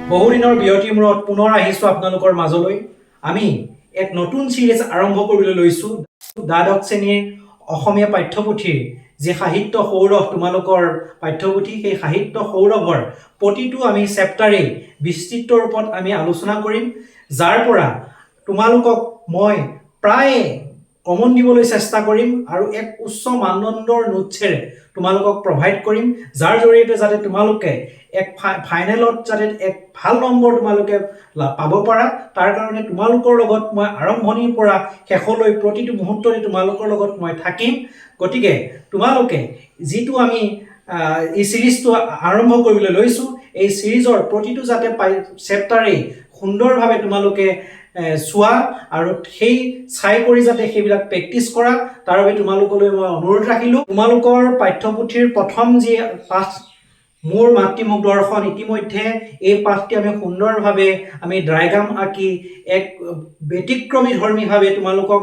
বহুদিনৰ বিৰতিৰ মূৰত পুনৰ আহিছোঁ আপোনালোকৰ মাজলৈ। আমি এক নতুন সিৰিজ আৰম্ভ কৰিবলৈ লৈছোঁ। দ্বাদশ শ্ৰেণীৰ অসমীয়া পাঠ্যপুথিৰ যি সাহিত্য সৌৰভ তোমালোকৰ পাঠ্যপুথি, সেই সাহিত্য সৌৰভৰ প্ৰতিটো আমি চেপ্টাৰেই বিস্তৃত ৰূপত আমি আলোচনা কৰিম, যাৰ পৰা তোমালোকক মই প্ৰায় কমন দিবলৈ চেষ্টা কৰিম আৰু এক উচ্চ মানদণ্ডৰ নোটছেৰে তোমালোকক প্ৰভাইড কৰিম, যাৰ জৰিয়তে যাতে তোমালোকে এক ফাইনেলত যাতে এক ভাল নম্বৰ তোমালোকে পাব পাৰা, তাৰ কাৰণে তোমালোকৰ লগত মই আৰম্ভণিৰ পৰা শেষলৈ প্ৰতিটো মুহূৰ্ততে তোমালোকৰ লগত মই থাকিম। গতিকে তোমালোকে যিটো আমি এই সিৰিজটো আৰম্ভ কৰিবলৈ লৈছোঁ, এই সিৰিজৰ প্ৰতিটো যাতে চেপ্টাৰেই সুন্দৰভাৱে তোমালোকে চোৱা আৰু সেই চাই কৰি যাতে সেইবিলাক প্ৰেক্টিছ কৰা, তাৰ বাবে তোমালোকলৈ মই অনুৰোধ ৰাখিলোঁ। তোমালোকৰ পাঠ্যপুথিৰ প্ৰথম যি পাঠ মোৰ মাতৃমুখ দৰ্শন, ইতিমধ্যে এই পাঠটি আমি সুন্দৰভাৱে আমি ডায়াগ্ৰাম আঁকি এক ব্যতিক্ৰমী ধৰ্মীভাৱে তোমালোকক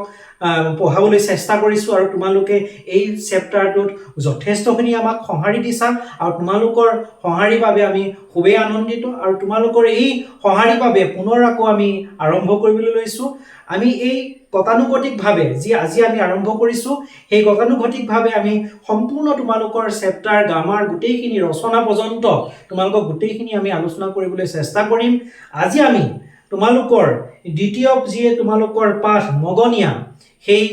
পঢ়াবলৈ চেষ্টা কৰিছোঁ আৰু তোমালোকে এই চেপ্টাৰটোত যথেষ্টখিনি আমাক সঁহাৰি দিছা আৰু তোমালোকৰ সঁহাৰিৰ বাবে আমি খুবেই আনন্দিত। আৰু তোমালোকৰ এই সঁহাৰিৰ বাবে পুনৰ আকৌ আমি আৰম্ভ কৰিবলৈ লৈছোঁ। আমি এই গতানুগতিকভাৱে যি আজি আমি আৰম্ভ কৰিছোঁ, সেই গতানুগতিকভাৱে আমি সম্পূৰ্ণ তোমালোকৰ চেপ্টাৰ গ্ৰামাৰ গোটেইখিনি ৰচনা পৰ্যন্ত তোমালোকক গোটেইখিনি আমি আলোচনা কৰিবলৈ চেষ্টা কৰিম। আজি আমি তোমালোকৰ দ্বিতীয় যি তোমালোকৰ পাঠ মগনীয়া, সেই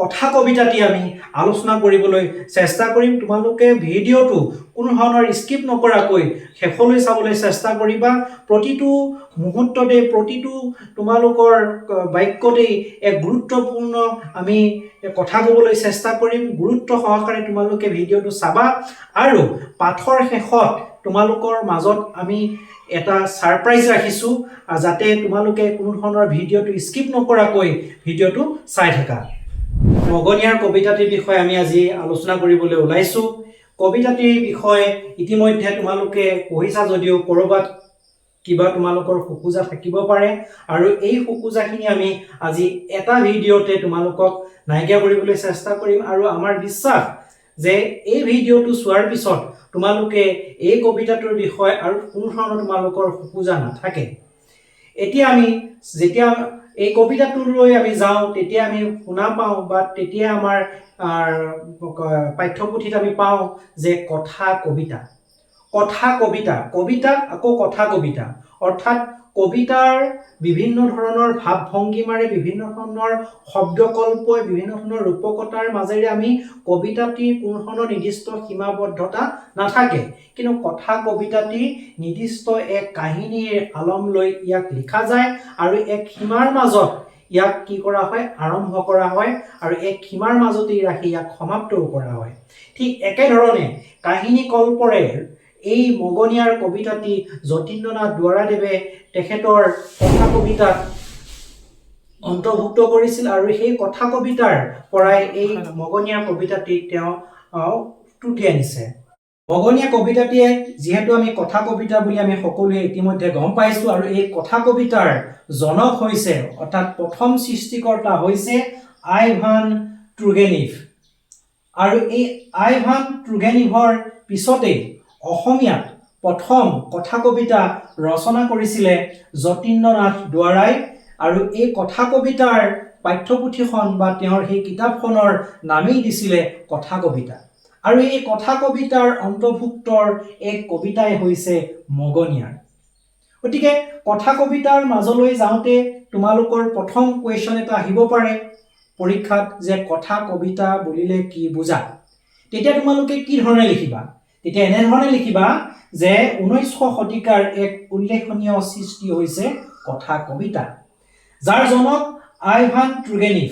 কথা কবিতাটি আমি আলোচনা কৰিবলৈ চেষ্টা কৰিম। তোমালোকে ভিডিঅ'টো কোনো ধৰণৰ স্কিপ নকৰাকৈ শেষলৈ চাবলৈ চেষ্টা কৰিবা। প্ৰতিটো মুহূৰ্ততে প্ৰতিটো তোমালোকৰ বাক্যতেই এক গুৰুত্বপূৰ্ণ আমি কথা ক'বলৈ চেষ্টা কৰিম। গুৰুত্ব সহকাৰে তোমালোকে ভিডিঅ'টো চাবা আৰু পাঠৰ শেষত তোমালোকৰ মাজত আমি এটা ছাৰপ্ৰাইজ ৰাখিছোঁ, যাতে তোমালোকে কোনো ধৰণৰ ভিডিঅ'টো স্কিপ নকৰাকৈ ভিডিঅ'টো চাই থাকা। মগনীয়াৰ কবিতাটিৰ বিষয়ে আমি আজি আলোচনা কৰিবলৈ ওলাইছোঁ। কবিতাটিৰ বিষয়ে ইতিমধ্যে তোমালোকে পঢ়িছা যদিও ক'ৰবাত কিবা তোমালোকৰ খোকোজা থাকিব পাৰে, আৰু এই খোকোজাখিনি আমি আজি এটা ভিডিঅ'তে তোমালোকক নাইকিয়া কৰিবলৈ চেষ্টা কৰিম। আৰু আমাৰ বিশ্বাস যে এই ভিডিঅ'টো চোৱাৰ পিছত তোমালোকে এই কবিতাটোৰ বিষয়ে আৰু কোনো ধৰণৰ তোমালোকৰ খোকোজা নাথাকে। এতিয়া আমি যেতিয়া এই কবিতাটোলৈ আমি যাওঁ, তেতিয়া আমি শুনা পাওঁ বা তেতিয়া আমাৰ পাঠ্যপুথিত আমি পাওঁ যে কথা কবিতা, কথা কবিতা, কবিতা আকৌ কথা কবিতা, অৰ্থাৎ কবিতাৰ বিভিন্ন ধৰণৰ ভাৱ ভংগীমাৰে, বিভিন্ন ধৰণৰ শব্দকল্পই, বিভিন্ন ধৰণৰ ৰূপকতাৰ মাজেৰে আমি কবিতাটিৰ কোনো ধৰণৰ নিৰ্দিষ্ট সীমাবদ্ধতা নাথাকে, কিন্তু কথা কবিতাটি নিৰ্দিষ্ট এক কাহিনীৰ আলম লৈ ইয়াক লিখা যায় আৰু এক সীমাৰ মাজত ইয়াক কি কৰা হয়, আৰম্ভ কৰা হয় আৰু এক সীমাৰ মাজতেই ৰাখি ইয়াক সমাপ্তও কৰা হয়। ঠিক একেধৰণে কাহিনী কল্পৰে এই মগনীয়াৰ কবিতাটি যতীন্দ্ৰনাথ দুৱৰাদেৱে তেখেতৰ কথা কবিতাত অন্তৰ্ভুক্ত কৰিছিল আৰু সেই কথা কবিতাৰ পৰাই এই মগনীয়াৰ কবিতাটি তেওঁ তুলি আনিছে। মগনীয়া কবিতাটিয়ে যিহেতু আমি কথা কবিতা বুলি আমি সকলোৱে ইতিমধ্যে গম পাইছোঁ, আৰু এই কথা কবিতাৰ জনক হৈছে, অৰ্থাৎ প্ৰথম সৃষ্টিকৰ্তা হৈছে আইভান ট্ৰুগেনিভ। আৰু এই আইভান ট্ৰুগেনিভৰ পিছতেই অসমীয়াত প্ৰথম কথা কবিতা ৰচনা কৰিছিলে যতীন্দ্ৰনাথ দুৱৰাই, আৰু এই কথা কবিতাৰ পাঠ্যপুথিখন বা তেওঁৰ সেই কিতাপখনৰ নামেই দিছিলে কথা কবিতা। আৰু এই কথা কবিতাৰ অন্তৰ্ভুক্তৰ এক কবিতাই হৈছে মগনীয়াৰ। গতিকে কথা কবিতাৰ মাজলৈ যাওঁতে তোমালোকৰ প্ৰথম কুৱেশ্যন এটা আহিব পাৰে পৰীক্ষাত, যে কথা কবিতা বুলিলে কি বুজা? তেতিয়া তোমালোকে কি ধৰণে লিখিবা? তেতিয়া এনেধৰণে লিখিবা যে 19শ শতিকাৰ এক উল্লেখনীয় সৃষ্টি হৈছে কথা কবিতা, যাৰ জনক আইভান ট্ৰুগেনিভ।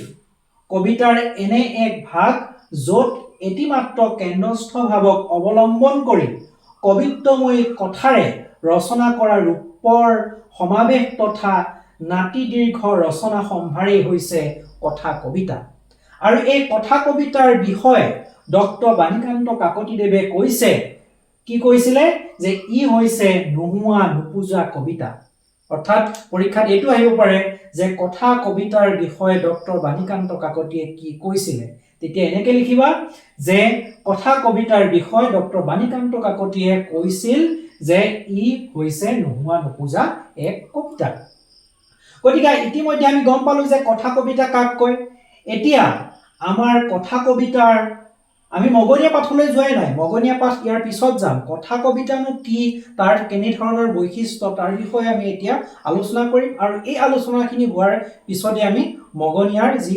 কবিতাৰ এনে এক ভাগ য'ত এটিমাত্ৰ কেন্দ্ৰস্থ ভাৱক অৱলম্বন কৰি কবিত্বময়ী কথাৰে ৰচনা কৰা ৰূপৰ সমাৱেশ তথা নাতি দীৰ্ঘ ৰচনা সম্ভাৰেই হৈছে কথা কবিতা। আৰু এই কথা কবিতাৰ বিষয়ে ডক্টৰ বাণীকান্ত কাকতিদেৱে কৈছে, কি কৈছিলে, যে ই হৈছে নোহোৱা নোপোজা কবিতা। অৰ্থাৎ পৰীক্ষাত এইটো আহিব পাৰে যে কথা কবিতাৰ বিষয়ে ডক্টৰ বাণীকান্ত কাকতিয়ে কি কৈছিলে। তেতিয়া এনেকে লিখিবা যে কথা কবিতাৰ বিষয়ে ডক্টৰ বাণীকান্ত কাকতিয়ে কৈছিল যে ই হৈছে নোহোৱা নোপোজা এক কবিতা। গতিকে ইতিমধ্যে আমি গম পালো যে কথা কবিতা কাক কয়। এতিয়া আমাৰ কথা কবিতাৰ আমি মগনীয়া পাঠলৈ যোৱাই নাই, মগনীয়া পাঠ ইয়াৰ পিছত যাম। কথা কবিতানো কি, তাৰ কেনেধৰণৰ বৈশিষ্ট্য, তাৰ বিষয়ে আমি এতিয়া আলোচনা কৰিম, আৰু এই আলোচনাখিনি হোৱাৰ পিছতে আমি মগনীয়াৰ যি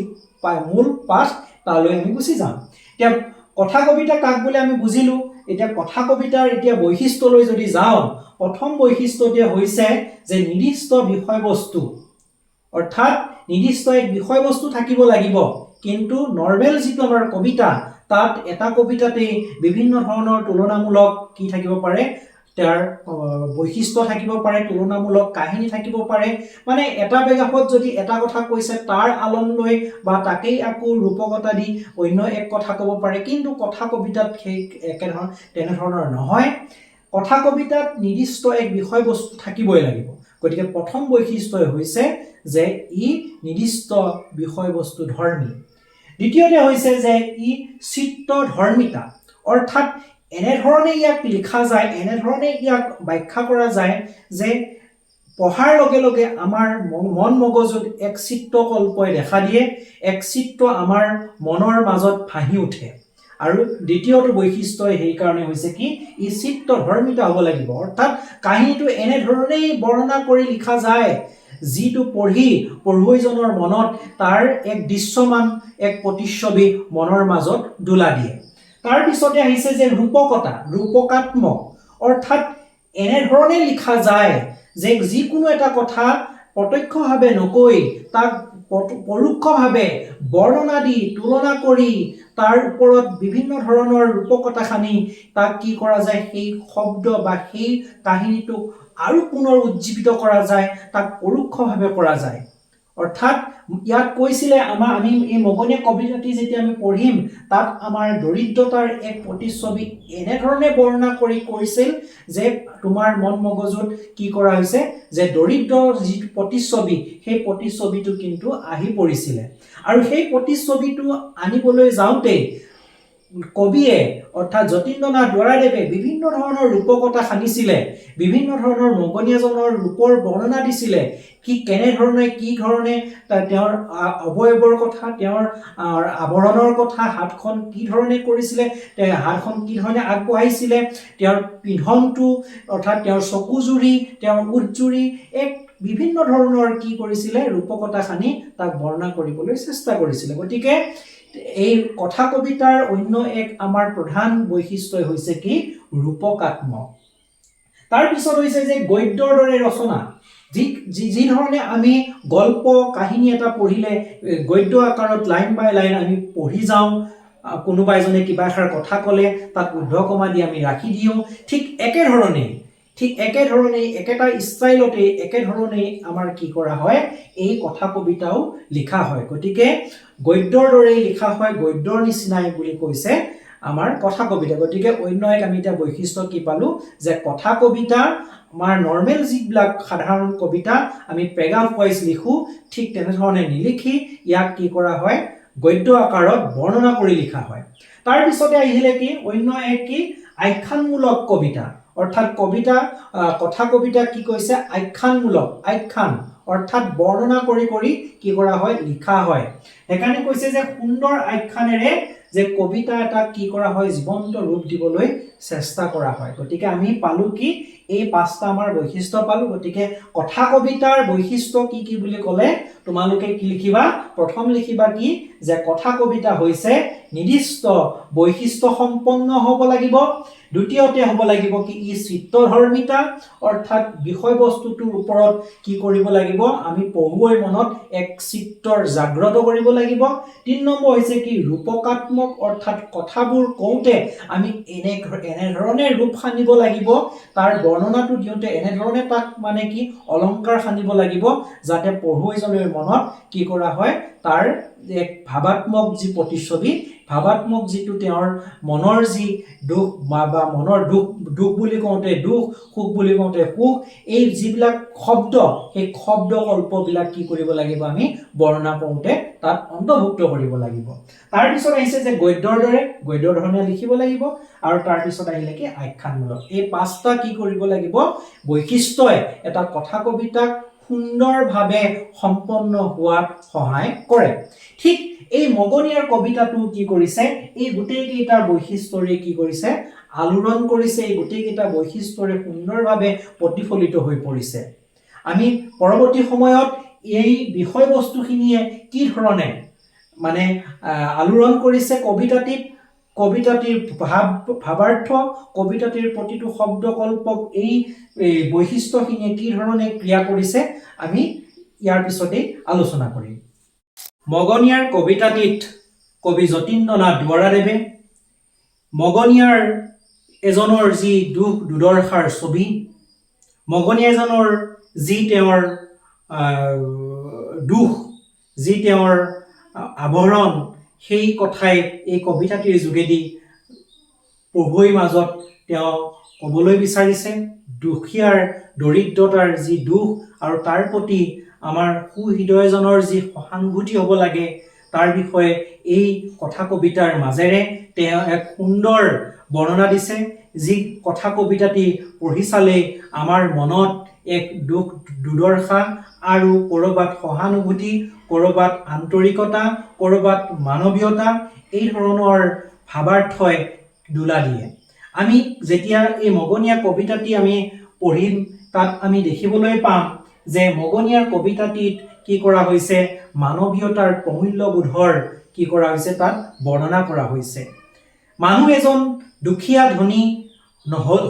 মূল পাঠ তালৈ আমি গুচি যাম। এতিয়া কথা কবিতা কাক বোলে আমি বুজিলো। এতিয়া কথা কবিতাৰ এতিয়া বৈশিষ্ট্যলৈ যদি যাওঁ, প্ৰথম বৈশিষ্ট্যটোৱে হৈছে যে নিৰ্দিষ্ট বিষয়বস্তু, অৰ্থাৎ নিৰ্দিষ্ট এক বিষয়বস্তু থাকিব লাগিব। কিন্তু নৰ্মেল যিটো আমাৰ কবিতা, তাত এটা কবিতাতেই বিভিন্ন ধৰণৰ তুলনামূলক কি থাকিব পাৰে, তাৰ বৈশিষ্ট্য থাকিব পাৰে, তুলনামূলক কাহিনী থাকিব পাৰে। মানে এটা পেৰাগ্ৰাফত যদি এটা কথা কৈছে তাৰ আলম লৈ বা তাকেই আকৌ ৰূপকতা দি অন্য এক কথা ক'ব পাৰে, কিন্তু কথা কবিতাত সেই তেনেধৰণৰ নহয়। কথা কবিতাত নিৰ্দিষ্ট এক বিষয়বস্তু থাকিবই লাগিব। গতিকে প্ৰথম বৈশিষ্ট্যই হৈছে যে ই নিৰ্দিষ্ট বিষয়বস্তু ধৰ্মী। দ্বিতীয়তে হৈছে যে ই চিত্ৰধৰ্মিতা, অৰ্থাৎ এনেধৰণে ইয়াক লিখা যায়, এনেধৰণে ইয়াক ব্যাখ্যা কৰা যায় যে পঢ়াৰ লগে লগে আমাৰ মন মগজুত এক চিত্ৰকল্পই দেখা দিয়ে, এক চিত্ৰ আমাৰ মনৰ মাজত ভাহি উঠে। আৰু দ্বিতীয়টো বৈশিষ্ট্য সেইকাৰণে হৈছে কি, ই চিত্ৰধৰ্মিতা হ'ব লাগিব, অৰ্থাৎ কাহিনীটো এনেধৰণেই বৰ্ণনা কৰি লিখা যায় যিটো পঢ়ি পঢ়ুৱৈজনৰ মনত তাৰ এক দৃশ্যমান এক প্ৰতিচ্ছবি মনৰ মাজত দোলা দিয়ে। তাৰ পিছতে আহিছে যে ৰূপকতা, ৰূপকাত্মক, অৰ্থাৎ এনেধৰণে লিখা যায় যে যিকোনো এটা কথা প্ৰত্যক্ষভাৱে নকৈ তাক পৰোক্ষভাৱে বৰ্ণনা দি তুলনা কৰি তাৰ ওপৰত বিভিন্ন ধৰণৰ ৰূপকতা সানি তাক কি কৰা যায়, সেই শব্দ বা সেই কাহিনীটোক আৰু পুনৰ উজ্জীৱিত কৰা যায়, তাক পৰোক্ষভাৱে কৰা যায়। অৰ্থাৎ ইয়াত কৈছিলে আমি এই মগনীয়া কবিতাটি যেতিয়া আমি পঢ়িম, তাত আমাৰ দৰিদ্ৰতাৰ এক প্ৰতিচ্ছবি এনেধৰণে বৰ্ণনা কৰি কৈছিল যে তোমাৰ মন মগজুত কি কৰা হৈছে, যে দৰিদ্ৰৰ যিটো প্ৰতিচ্ছবি, সেই প্ৰতিচ্ছবিটো কিন্তু আহি পৰিছিলে। আৰু সেই প্ৰতিচ্ছবিটো আনিবলৈ যাওঁতে কবিয়ে অৰ্থাৎ যতীন্দ্ৰনাথ দুৱৰাদেৱে বিভিন্ন ধৰণৰ ৰূপকতা সানিছিলে, বিভিন্ন ধৰণৰ মগনীয়াজনৰ ৰূপৰ বৰ্ণনা দিছিলে, কি কেনেধৰণে কি ধৰণে তেওঁৰ অৱয়ৱৰ কথা, তেওঁৰ আৱৰণৰ কথা, হাতখন কি ধৰণে কৰিছিলে, হাতখন কি ধৰণে আগবঢ়াইছিলে, তেওঁৰ পিন্ধনটো অৰ্থাৎ তেওঁৰ চকুজুৰি, তেওঁৰ ওঠজুৰি, এক বিভিন্ন ধৰণৰ কি কৰিছিলে, ৰূপকতা সানি তাক বৰ্ণনা কৰিবলৈ চেষ্টা কৰিছিলে। গতিকে এই কথা কবিতাৰ অন্য এক আমাৰ প্ৰধান বৈশিষ্ট্যই হৈছে কি, ৰূপকাত্মক। তাৰ পিছত হৈছে যে গদ্যৰ দৰে ৰচনা, যি ধৰণে আমি গল্প কাহিনী এটা পঢ়িলে গদ্য আকাৰত লাইন বাই লাইন আমি পঢ়ি যাওঁ, কোনোবা এজনে কিবা এষাৰ কথা ক'লে তাত ঊৰ্ধ্বকমা দি আমি ৰাখি দিওঁ, ঠিক একেধৰণেই একেটা ষ্টাইলতেই একেধৰণেই আমাৰ কি কৰা হয়, এই কথা কবিতাও লিখা হয়। গতিকে গদ্যৰ দৰেই লিখা হয়, গদ্যৰ নিচিনাই বুলি কৈছে আমাৰ কথা কবিতা। গতিকে অন্য এক আমি এতিয়া বৈশিষ্ট্য কি পালো, যে কথা কবিতা আমাৰ নৰ্মেল যিবিলাক সাধাৰণ কবিতা আমি পেৰাগ্ৰাফ ৱাইজ লিখো, ঠিক তেনেধৰণে নিলিখি ইয়াক কি কৰা হয়, গদ্য আকাৰত বৰ্ণনা কৰি লিখা হয়। তাৰ পিছতে আহিলে কি, অন্য এক কি, আখ্যানমূলক কবিতা, অৰ্থাৎ কথা কবিতা কি কৈছে, আখ্যানমূলক, আখ্যান অৰ্থাৎ বৰ্ণনা কৰি কৰি কি কৰা হয়, লিখা হয়। সেইকাৰণে কৈছে যে সুন্দৰ আখ্যানেৰে যে কবিতা এটা কি কৰা হয়, জীৱন্ত ৰূপ দিবলৈ চেষ্টা কৰা হয়। গতিকে আমি পালো কি, এই পাঁচটা আমাৰ বৈশিষ্ট্য পালো। গতিকে কথা কবিতাৰ বৈশিষ্ট্য কি কি বুলি ক'লে তোমালোকে কি লিখিবা, প্ৰথম লিখিবা কি, যে কথা কবিতা হৈছে নিৰ্দিষ্ট বৈশিষ্ট্য সম্পন্ন হ'ব লাগিব। দ্বিতীয়তে হ'ব লাগিব কি, ই চিত্ৰধৰ্মিতা, অৰ্থাৎ বিষয়বস্তুটোৰ ওপৰত কি কৰিব লাগিব, আমি পঢ়ুৱৈৰ মনত এক চিত্ৰৰ জাগ্ৰত কৰিব লাগিব। ৩ নম্বৰ হৈছে কি, ৰূপকাত্মক, অৰ্থাৎ কথাবোৰ কওঁতে আমি এনেধৰণে ৰূপ সানিব লাগিব, তাৰ বৰ্ণনাটো দিওঁতে এনেধৰণে তাক মানে কি অলংকাৰ সানিব লাগিব, যাতে পঢ়ুৱৈজনৰ মনত কি কৰা হয়, তাৰ এক ভাৱাত্মক যি প্ৰতিচ্ছবি ভাৱাত্মক যিটো তেওঁৰ মনৰ যি দুখ বা মনৰ দুখ বুলি কওঁতে দুখ, সুখ বুলি কওঁতে সুখ, এই যিবিলাক শব্দ সেই শব্দ কল্পবিলাক কি কৰিব লাগিব আমি বৰ্ণনা কৰোঁতে তাত অন্তৰ্ভুক্ত কৰিব লাগিব। তাৰপিছত আহিছে যে গদ্যৰ ধৰণে লিখিব লাগিব, আৰু তাৰপিছত আহিলে কি আখ্যানমূলক। এই পাঁচটা কি কৰিব লাগিব বৈশিষ্ট্যই এটা কথা কবিতাক সুন্দৰভাৱে সম্পন্ন হোৱাত সহায় কৰে। ঠিক এই মগনিয়াৰ কবিতাটো কি কৰিছে, এই গোটেইকেইটা বৈশিষ্ট্যৰে কি কৰিছে আলোড়ন কৰিছে, এই গোটেইকেইটা বৈশিষ্ট্যৰে সুন্দৰভাৱে প্ৰতিফলিত হৈ পৰিছে। আমি পৰৱৰ্তী সময়ত এই বিষয়বস্তুখিনিয়ে কি ধৰণে মানে আলোড়ন কৰিছে কবিতাটিৰ ভাৱাৰ্থ, কবিতাটিৰ প্ৰতিটো শব্দকল্পক এই বৈশিষ্ট্যখিনিয়ে কি ধৰণে ক্ৰিয়া কৰিছে আমি ইয়াৰ পিছতেই আলোচনা কৰিম। মগনিয়াৰ কবিতাটিত কবি যতীন্দ্ৰনাথ দুৱৰাদেৱে মগনিয়াৰ এজনৰ যি দুখ দুৰ্দশাৰ ছবি, মগনিয়া এজনৰ যি তেওঁৰ দুখ, যি তেওঁৰ আৱৰণ, সেই কথাই এই কবিতাটিৰ যোগেদি পঢ়ুৱৈৰ মাজত তেওঁ ক'বলৈ বিচাৰিছে। দুখীয়াৰ দৰিদ্ৰতাৰ যি দুখ আৰু তাৰ প্ৰতি আমাৰ সুহৃদয়জনৰ যি সহানুভূতি হ'ব লাগে তাৰ বিষয়ে এই কথা কবিতাৰ মাজেৰে তেওঁ এক সুন্দৰ বৰ্ণনা দিছে, যি কথা কবিতাটি পঢ়ি চালেই আমাৰ মনত এক দুখ দুৰ্দশা আৰু ক'ৰবাত সহানুভূতি, ক'ৰবাত আন্তৰিকতা, ক'ৰবাত মানৱীয়তা, এই ধৰণৰ ভাৱাৰ্থই দোলা দিয়ে। আমি যেতিয়া এই মগনিয়া কবিতাটি আমি পঢ়িম তাত আমি দেখিবলৈ পাম যে মগনিয়াৰ কবিতাটিত কি কৰা হৈছে মানৱীয়তাৰ প্ৰমূল্যবোধৰ কি কৰা হৈছে তাত বৰ্ণনা কৰা হৈছে। মানুহ এজন দুখীয়া ধনী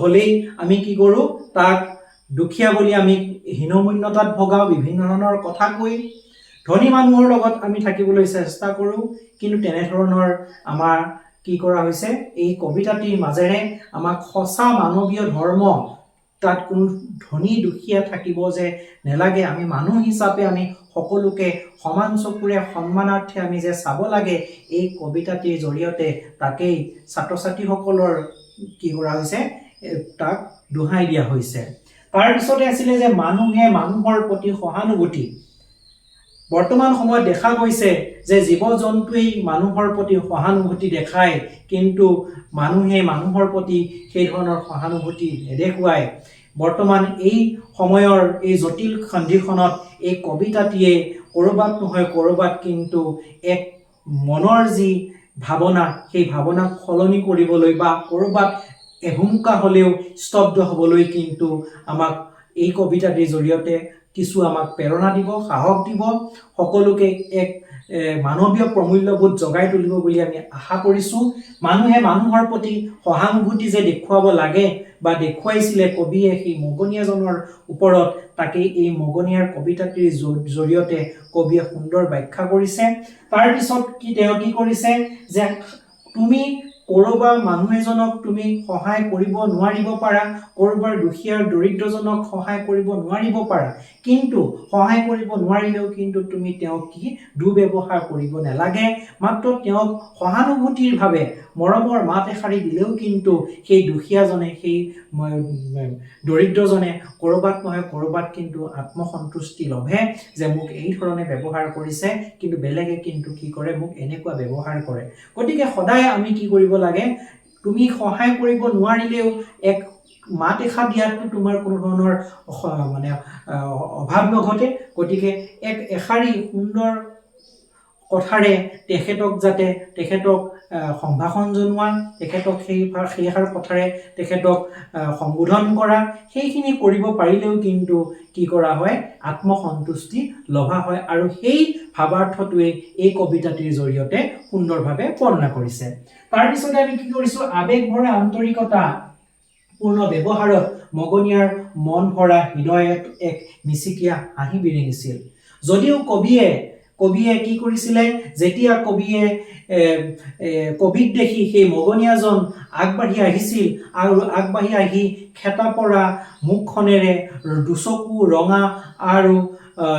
হ'লেই আমি কি কৰোঁ তাক দুখীয়া বুলি আমি হীনমন্যতাত ভগাওঁ, বিভিন্ন ধৰণৰ কথা কৈ ধনী মানুহৰ লগত আমি থাকিবলৈ চেষ্টা কৰোঁ, কিন্তু তেনেধৰণৰ আমাৰ কি কৰা হৈছে এই কবিতাটিৰ মাজেৰে আমাক সঁচা মানৱীয় ধৰ্ম, তাত কোনো ধনী দুখীয়া থাকিব যে নেলাগে, আমি মানুহ হিচাপে আমি সকলোকে সমান চকুৰে সন্মানাৰ্থে আমি যে চাব লাগে, এই কবিতাটিৰ জৰিয়তে তাকেই ছাত্ৰ ছাত্ৰীসকলৰ কি কৰা হৈছে তাক দোহাই দিয়া হৈছে। তাৰপিছতে আছিলে যে মানুহে মানুহৰ প্ৰতি সহানুভূতি। বৰ্তমান সময়ত দেখা গৈছে যে জীৱ জন্তুৱেই মানুহৰ প্ৰতি সহানুভূতি দেখায়, কিন্তু মানুহে মানুহৰ প্ৰতি সেই ধৰণৰ সহানুভূতি নেদেখুৱায়। বৰ্তমান এই সময়ৰ এই জটিল সন্ধিখনত এই কবিতাটিয়ে ক'ৰবাত নহয় ক'ৰবাত কিন্তু এক মনৰ যি ভাৱনা, সেই ভাৱনাক সলনি কৰিবলৈ বা ক'ৰবাত এহুমকা হ'লেও স্তব্ধ হ'বলৈ কিন্তু আমাক এই কবিতাটিৰ জৰিয়তে কিছু আমাক প্ৰেৰণা দিব, সাহস দিব, সকলোকে এক মানৱীয় প্ৰমূল্যবোধ জগাই তুলিব বুলি আমি আশা কৰিছোঁ। মানুহে মানুহৰ প্ৰতি সহানুভূতি যে দেখুৱাব লাগে বা দেখুৱাইছিলে কবিয়ে সেই মগনিয়াজনৰ ওপৰত, তাকেই এই মগনিয়াৰ কবিতাটিৰ জৰিয়তে কবিয়ে সুন্দৰ ব্যাখ্যা কৰিছে। তাৰপিছত তেওঁ কি কৰিছে যে তুমি ক'ৰবাৰ মানুহ এজনক তুমি সহায় কৰিব নোৱাৰিব পাৰা, ক'ৰবাৰ দুখীয়াৰ দৰিদ্ৰজনক সহায় কৰিব নোৱাৰিব পাৰা, কিন্তু সহায় কৰিব নোৱাৰিলেও কিন্তু তুমি তেওঁক কি দুৰ্ব্যৱহাৰ কৰিব নালাগে, মাত্ৰ তেওঁক সহানুভূতিৰ ভাৱে মৰমৰ মাত এষাৰি দিলেও কিন্তু সেই দুখীয়াজনে, সেই দৰিদ্ৰজনে ক'ৰবাত নহয় ক'ৰবাত কিন্তু আত্মসন্তুষ্টি লভে যে মোক এই ধৰণে ব্যৱহাৰ কৰিছে, কিন্তু বেলেগে কিন্তু কি কৰে মোক এনেকুৱা ব্যৱহাৰ কৰে। গতিকে সদায় আমি কি কৰিব লাগে, তুমি সহায় কৰিব নোৱাৰিলেও এক মাত এষাৰ দিয়াটো তোমাৰ কোনো ধৰণৰ মানে অভাৱ নঘটে। গতিকে এক এষাৰি সুন্দৰ কথাৰে তেখেতক সম্ভাষণ জনোৱা, তেখেতক সেইষাৰ কথাৰে তেখেতক সম্বোধন কৰা, সেইখিনি কৰিব পাৰিলেও কিন্তু কি কৰা হয় আত্মসন্তুষ্টি লভা হয়, আৰু সেই ভাৱাৰ্থটোৱে এই কবিতাটিৰ জৰিয়তে সুন্দৰভাৱে বৰ্ণনা কৰিছে। তাৰপিছতে আমি কি কৰিছোঁ, আৱেগ ভৰা আন্তৰিকতা পূৰ্ণ ব্যৱহাৰত মগনিয়াৰ মন ভৰা হৃদয়ত এক মিচিকীয়া হাঁহি বিৰিঙিছিল। যদিও কবিয়ে কি কৰিছিলে, যেতিয়া কবিক দেখি সেই মগনিয়াজন আগবাঢ়ি আহিছিল আৰু আগবাঢ়ি আহি খেতা পৰা মুখখনেৰে, দুচকু ৰঙা আৰু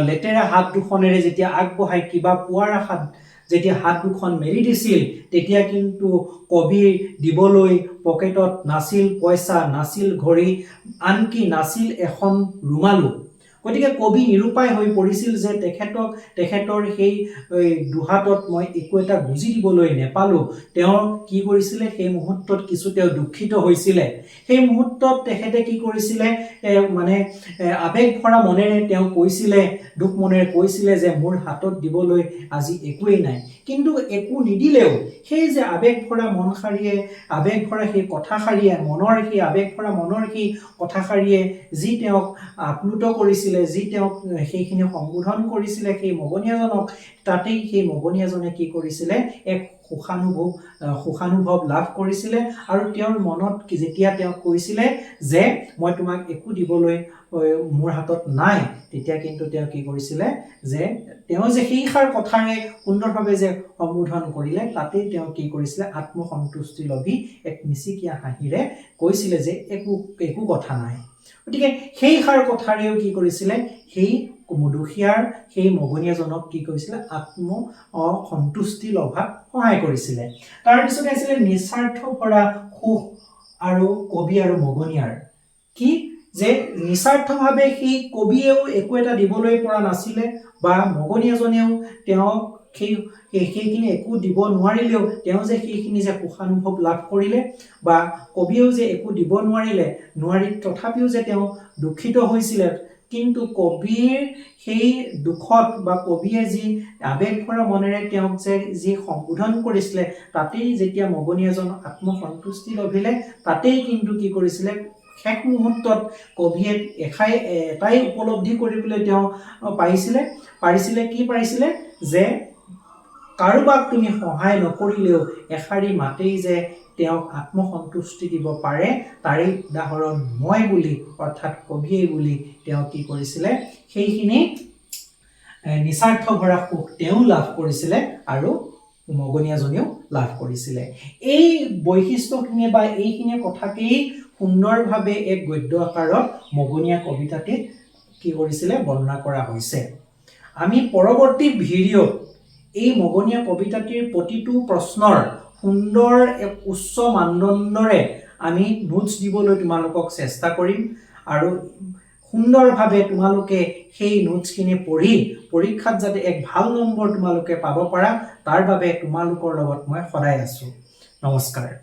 লেতেৰা হাত দুখনেৰে যেতিয়া আগবঢ়াই কিবা পোৱাৰ আশাত যেতিয়া হাত দুখন মেলি দিছিল তেতিয়া কিন্তু কবিৰ দিবলৈ পকেটত নাছিল পইচা, নাছিল ঘড়ী, আনকি নাছিল এখন ৰুমালো। গতিকে কবি নিৰুপায় হৈ পৰিছিল যে তেখেতৰ সেই দুহাতত মই একো এটা গুজি দিবলৈ নেপালো। তেওঁ কি কৰিছিলে সেই মুহূৰ্তত কিছু তেওঁ দুখিত হৈছিলে। সেই মুহূৰ্তত তেখেতে কি কৰিছিলে আবেগ ভৰা মনেৰে তেওঁ কৈছিলে, দুখ মনেৰে কৈছিলে যে মোৰ হাতত দিবলৈ আজি একোৱেই নাই। কিন্তু একো নিদিলেও সেই যে আবেগ ভৰা মনশাৰীয়ে, আবেগ ভৰা সেই কথাশাৰীয়ে, মনৰ সেই আবেগ ভৰা মনৰ সেই কথাশাৰীয়ে যি তেওঁক আপ্লুত কৰিছিলে, যি তেওঁক সেইখিনি সম্বোধন কৰিছিলে সেই মগনীয়াজনক, তাতেই সেই মগনীয়াজনে কি কৰিছিলে এক সুখানুভৱ লাভ কৰিছিলে। আৰু তেওঁৰ মনত যেতিয়া তেওঁ কৈছিলে যে মই তোমাক একো দিবলৈ মোৰ হাতত নাই, তেতিয়া কিন্তু তেওঁ কি কৰিছিলে যে তেওঁ যে সেইষাৰ কথাৰে সুন্দৰভাৱে যে সম্বোধন কৰিলে, তাতেই তেওঁ কি কৰিছিলে আত্মসন্তুষ্টি লভি এক মিচিকীয়া হাঁহিৰে কৈছিলে যে একো কথা নাই। গতিকে সেইষাৰ কথাৰেও কি কৰিছিলে সেই দুখীয়াৰ সেই মগনীয়াজনক কি কৰিছিলে সন্তুষ্টি লভাত সহায় কৰিছিলে। তাৰপিছতে আছিলে নিস্বাৰ্থ ভৰা সুখ আৰু কবি আৰু মগনীয়াৰ। কি যে নিস্বাৰ্থভাৱে সেই কবিয়েও একো এটা দিবলৈ পৰা নাছিলে বা মগনীয়াজনেও তেওঁক সেইখিনি একো দিব নোৱাৰিলেও তেওঁ যে সেইখিনি যে সুখানুভৱ লাভ কৰিলে, বা কবিয়েও যে একো দিব নোৱাৰি তথাপিও যে তেওঁ দুখিত হৈছিলে। কিন্তু কবিৰ সেই দুখত বা কবিয়ে যি আবেগ ভৰা মনেৰে তেওঁক যে যি সম্বোধন কৰিছিলে, তাতেই যেতিয়া মগনীয়াজন আত্মসন্তুষ্টি লভিলে, তাতেই কিন্তু কি কৰিছিলে শেষ মুহূৰ্তত কবিয়ে এটাই উপলব্ধি কৰিবলৈ তেওঁ পাৰিছিলে যে কাৰোবাক তুমি সহায় নকৰিলেও এষাৰি মাতেই যে তেওঁক আত্মসন্তুষ্টি দিব পাৰে, তাৰেই উদাহৰণ মই বুলি, অৰ্থাৎ কবিয়েই বুলি তেওঁ কি কৰিছিলে সেইখিনি নিস্বাৰ্থ ভৰা সুখ তেওঁ লাভ কৰিছিলে আৰু মগনীয়াজনেও লাভ কৰিছিলে। এই বৈশিষ্ট্যখিনি বা এইখিনি কথাকেই সুন্দৰভাৱে এক গদ্য আকাৰত মগনীয়া কবিতাটিত কি কৰিছিলে বৰ্ণনা কৰা হৈছে। আমি পৰৱৰ্তী ভিডিঅ'ত এই মগনীয়া কবিতাটিৰ প্ৰতিটো প্ৰশ্নৰ সুন্দৰ এক উচ্চ মানদণ্ডৰে আমি নোটছ দিবলৈ তোমালোকক চেষ্টা কৰিম, আৰু সুন্দৰভাৱে তোমালোকে সেই নোটছখিনি পঢ়ি পৰীক্ষাত যাতে এক ভাল নম্বৰ তোমালোকে পাব পাৰা, তাৰ বাবে তোমালোকৰ লগত মই সদায় আছো। নমস্কাৰ।